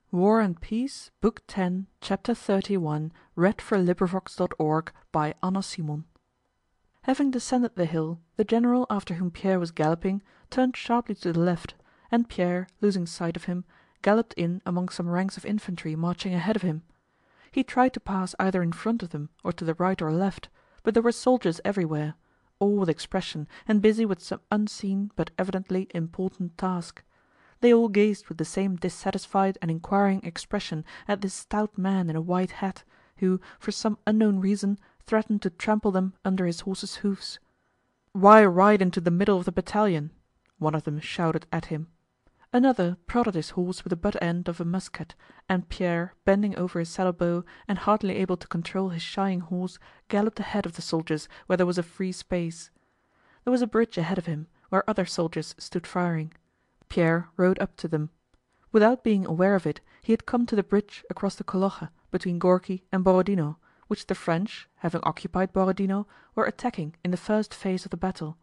War and Peace, Book 10, Chapter 31, by Anna Simon. Having descended the hill, the general after whom Pierre was galloping turned sharply to the left, and Pierre, losing sight of him, galloped in among some ranks of infantry marching ahead of him. He tried to pass either in front of them or to the right or left, but there were soldiers everywhere, all with expression and busy with some unseen but evidently important task. They all gazed with the same dissatisfied and inquiring expression at this stout man in a white hat, who, for some unknown reason, threatened to trample them under his horse's hoofs. "Why ride into the middle of the battalion?" one of them shouted at him. Another prodded his horse with the butt end of a musket, and Pierre, bending over his saddlebow and hardly able to control his shying horse, galloped ahead of the soldiers where there was a free space. There was a bridge ahead of him, where other soldiers stood firing. Pierre rode up to them. Without being aware of it, he had come to the bridge across the Kolochá between Górki and Borodinó, which the French, having occupied Borodinó, were attacking in the first phase of the battle.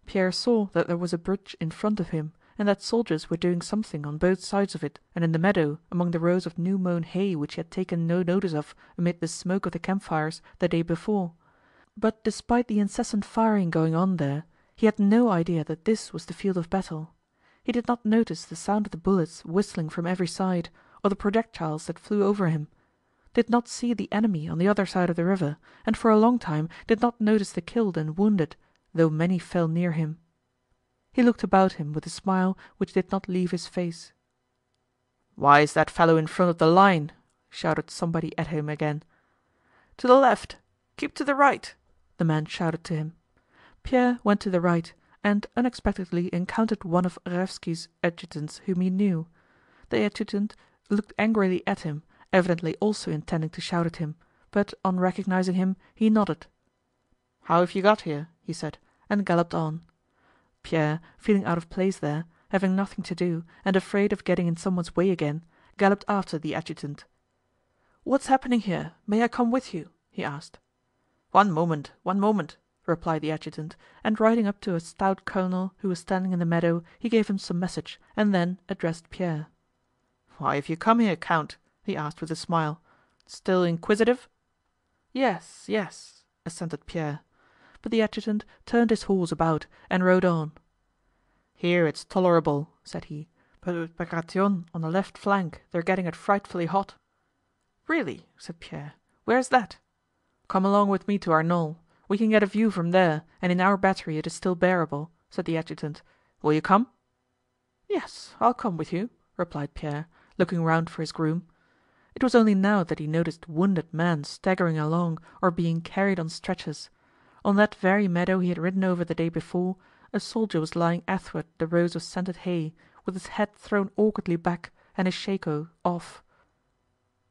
Pierre saw that there was a bridge in front of him and that soldiers were doing something on both sides of it and in the meadow among the rows of new-mown hay which he had taken no notice of amid the smoke of the campfires the day before. But despite the incessant firing going on there, he had no idea that this was the field of battle. He did not notice the sound of the bullets whistling from every side, or the projectiles that flew over him, did not see the enemy on the other side of the river, and for a long time did not notice the killed and wounded, though many fell near him. He looked about him with a smile which did not leave his face. "Why is that fellow in front of the line?" shouted somebody at him again. "To the left! Keep to the right!" the man shouted to him. Pierre went to the right, and unexpectedly encountered one of Raévski's adjutants whom he knew. The adjutant looked angrily at him, evidently also intending to shout at him, but on recognizing him he nodded. "How have you got here?" he said, and galloped on. Pierre, feeling out of place there, having nothing to do and afraid of getting in someone's way again, galloped after the adjutant. "What's happening here? May I come with you?" he asked. One moment," replied the adjutant, and riding up to a stout colonel who was standing in the meadow, he gave him some message and then addressed Pierre. "Why have you come here, Count?" he asked with a smile. "Still inquisitive?" "Yes, yes," assented Pierre. But the adjutant turned his horse about and rode on. "Here it's tolerable," said he, "but with Bagratión on the left flank they're getting it frightfully hot." "Really?" said Pierre. "Where's that?" "Come along with me to our knoll. We can get a view from there, and in our battery it is still bearable," said the adjutant. "Will you come?" "Yes, I'll come with you," replied Pierre, looking round for his groom. It was only now that he noticed wounded men staggering along or being carried on stretchers. On that very meadow he had ridden over the day before, a soldier was lying athwart the rows of scented hay, with his head thrown awkwardly back and his shako off.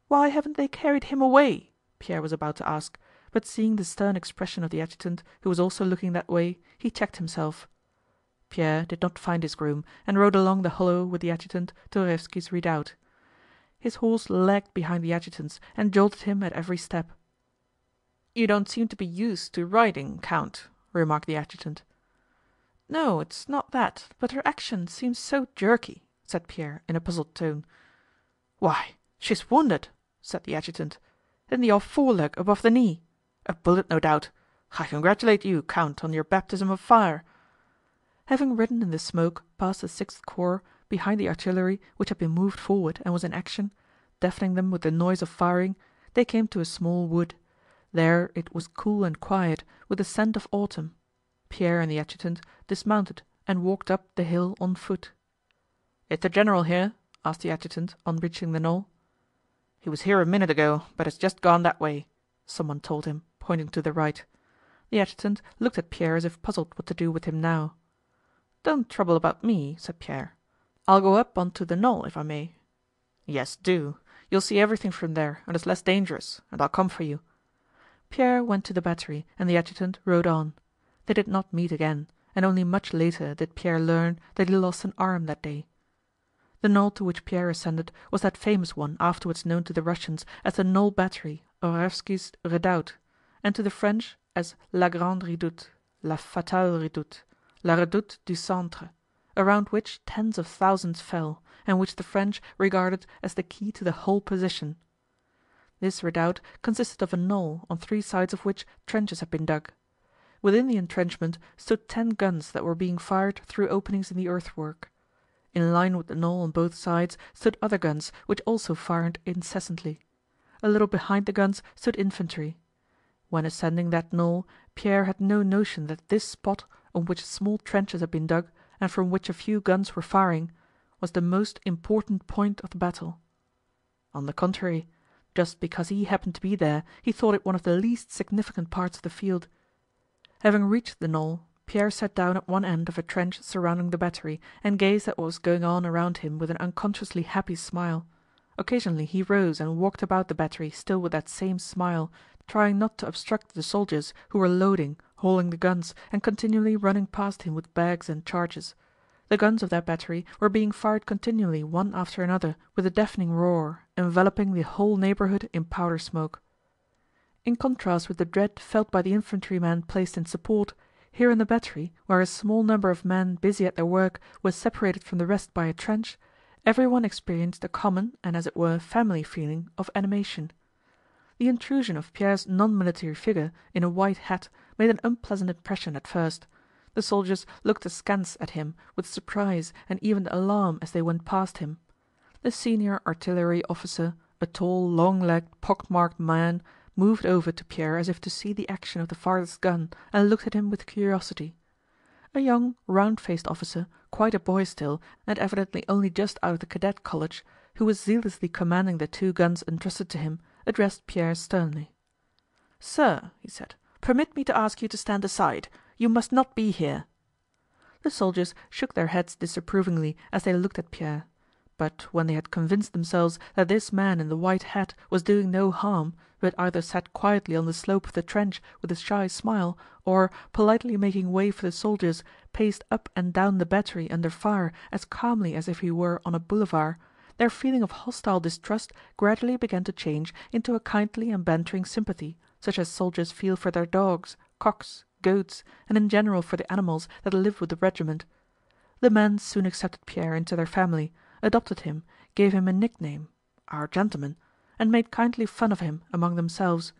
"Why haven't they carried him away?" Pierre was about to ask, but seeing the stern expression of the adjutant, who was also looking that way, he checked himself. Pierre did not find his groom and rode along the hollow with the adjutant to Raévski's redoubt. His horse lagged behind the adjutant's and jolted him at every step. "You don't seem to be used to riding, Count," remarked the adjutant. "No, it's not that, but her action seems so jerky," said Pierre in a puzzled tone. "Why, she's wounded," said the adjutant. "In the off foreleg above the knee. A bullet, no doubt. I congratulate you, Count, on your baptism of fire." Having ridden in the smoke past the 6th Corps, behind the artillery which had been moved forward and was in action, deafening them with the noise of firing, they came to a small wood. There it was cool and quiet, with the scent of autumn. Pierre and the adjutant dismounted and walked up the hill on foot. "Is the general here?" asked the adjutant on reaching the knoll. "He was here a minute ago, but has just gone that way," someone told him, pointing to the right. The adjutant looked at Pierre as if puzzled what to do with him now. "Don't trouble about me," said Pierre. "I'll go up onto the knoll if I may." "Yes, do. You'll see everything from there and it's less dangerous, and I'll come for you." Pierre went to the battery and the adjutant rode on. They did not meet again, and only much later did Pierre learn that he lost an arm that day. The knoll to which Pierre ascended was that famous one afterwards known to the Russians as the Knoll Battery or Raévski's Redoubt, and to the French as La Grande Redoute, La Fatale Redoute, La Redoute du Centre, around which tens of thousands fell, and which the French regarded as the key to the whole position. This redoubt consisted of a knoll on three sides of which trenches had been dug. Within the entrenchment stood 10 guns that were being fired through openings in the earthwork. In line with the knoll on both sides stood other guns which also fired incessantly. A little behind the guns stood infantry. When ascending that knoll, Pierre had no notion that this spot, on which small trenches had been dug and from which a few guns were firing, was the most important point of the battle. On the contrary, just because he happened to be there, he thought it one of the least significant parts of the field. Having reached the knoll, Pierre sat down at one end of a trench surrounding the battery and gazed at what was going on around him with an unconsciously happy smile. Occasionally he rose and walked about the battery still with that same smile, trying not to obstruct the soldiers who were loading, hauling the guns, and continually running past him with bags and charges. The guns of that battery were being fired continually one after another with a deafening roar, enveloping the whole neighborhood in powder smoke. In contrast with the dread felt by the infantryman placed in support, here in the battery, where a small number of men busy at their work was separated from the rest by a trench, everyone experienced a common and as it were family feeling of animation. The intrusion of Pierre's non-military figure in a white hat made an unpleasant impression at first. The soldiers looked askance at him with surprise and even alarm as they went past him. The senior artillery officer, a tall, long-legged, pock-marked man, moved over to Pierre as if to see the action of the farthest gun and looked at him with curiosity. A young, round-faced officer, quite a boy still and evidently only just out of the cadet college, who was zealously commanding the 2 guns entrusted to him, addressed Pierre sternly. "Sir," he said, "permit me to ask you to stand aside. You must not be here." The soldiers shook their heads disapprovingly as they looked at Pierre. But when they had convinced themselves that this man in the white hat was doing no harm, but either sat quietly on the slope of the trench with a shy smile, or, politely making way for the soldiers, paced up and down the battery under fire as calmly as if he were on a boulevard, their feeling of hostile distrust gradually began to change into a kindly and bantering sympathy, such as soldiers feel for their dogs, cocks, goats, and in general for the animals that live with the regiment. The men soon accepted Pierre into their family, adopted him, gave him a nickname, "our gentleman," and made kindly fun of him among themselves.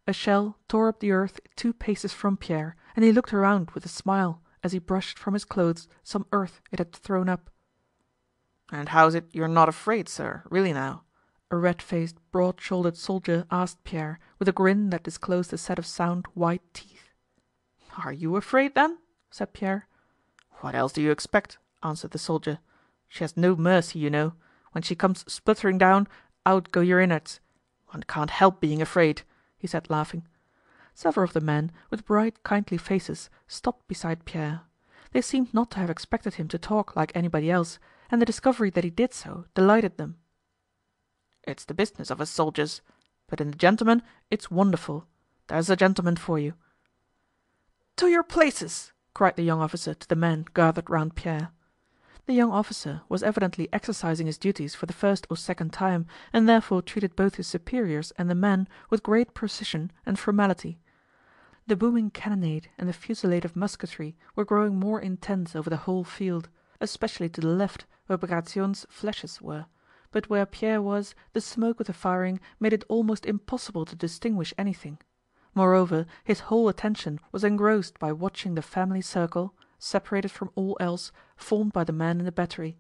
A shell tore up the earth 2 paces from Pierre, and he looked around with a smile as he brushed from his clothes some earth it had thrown up. "And how's it you're not afraid, sir, really now?" a red-faced, broad-shouldered soldier asked Pierre, with a grin that disclosed a set of sound, white teeth. "Are you afraid, then?" said Pierre. "What else do you expect?" answered the soldier. "She has no mercy, you know. When she comes spluttering down, out go your innards. One can't help being afraid," he said laughing. Several of the men, with bright kindly faces, stopped beside Pierre. They seemed not to have expected him to talk like anybody else, and the discovery that he did so delighted them. "It's the business of us soldiers, but in the gentleman it's wonderful. There's a gentleman for you." "To your places!" cried the young officer to the men gathered round Pierre. The young officer was evidently exercising his duties for the first or second time, and therefore treated both his superiors and the men with great precision and formality. The booming cannonade and the fusillade of musketry were growing more intense over the whole field, especially to the left where Bagration's flèches were, but where Pierre was, the smoke of the firing made it almost impossible to distinguish anything. Moreover, his whole attention was engrossed by watching the family circle, separated from all else, formed by the men in the battery.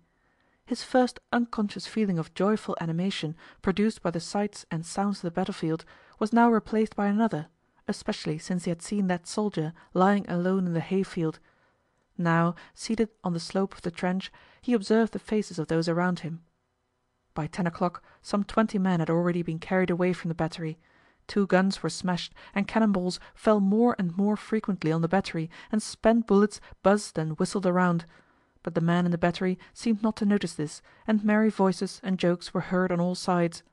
His first unconscious feeling of joyful animation produced by the sights and sounds of the battlefield was now replaced by another, especially since he had seen that soldier lying alone in the hayfield. Now, seated on the slope of the trench, he observed the faces of those around him. By 10 o'clock some 20 men had already been carried away from the battery. 2 guns were smashed and cannonballs fell more and more frequently on the battery and spent bullets buzzed and whistled around. But the men in the battery seemed not to notice this, and merry voices and jokes were heard on all sides.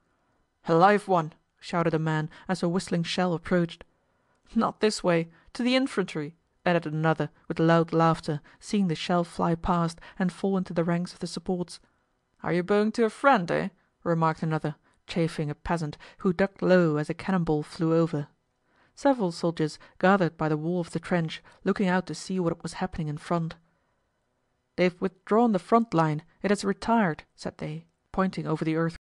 "A live one!" shouted a man as a whistling shell approached. "Not this way, to the infantry!" added another with loud laughter, seeing the shell fly past and fall into the ranks of the supports. "Are you bowing to a friend, eh?" remarked another, chaffing a peasant who ducked low as a cannonball flew over. Several soldiers gathered by the wall of the trench, looking out to see what was happening in front. "They've withdrawn the front line, it has retired," said they, pointing over the earth.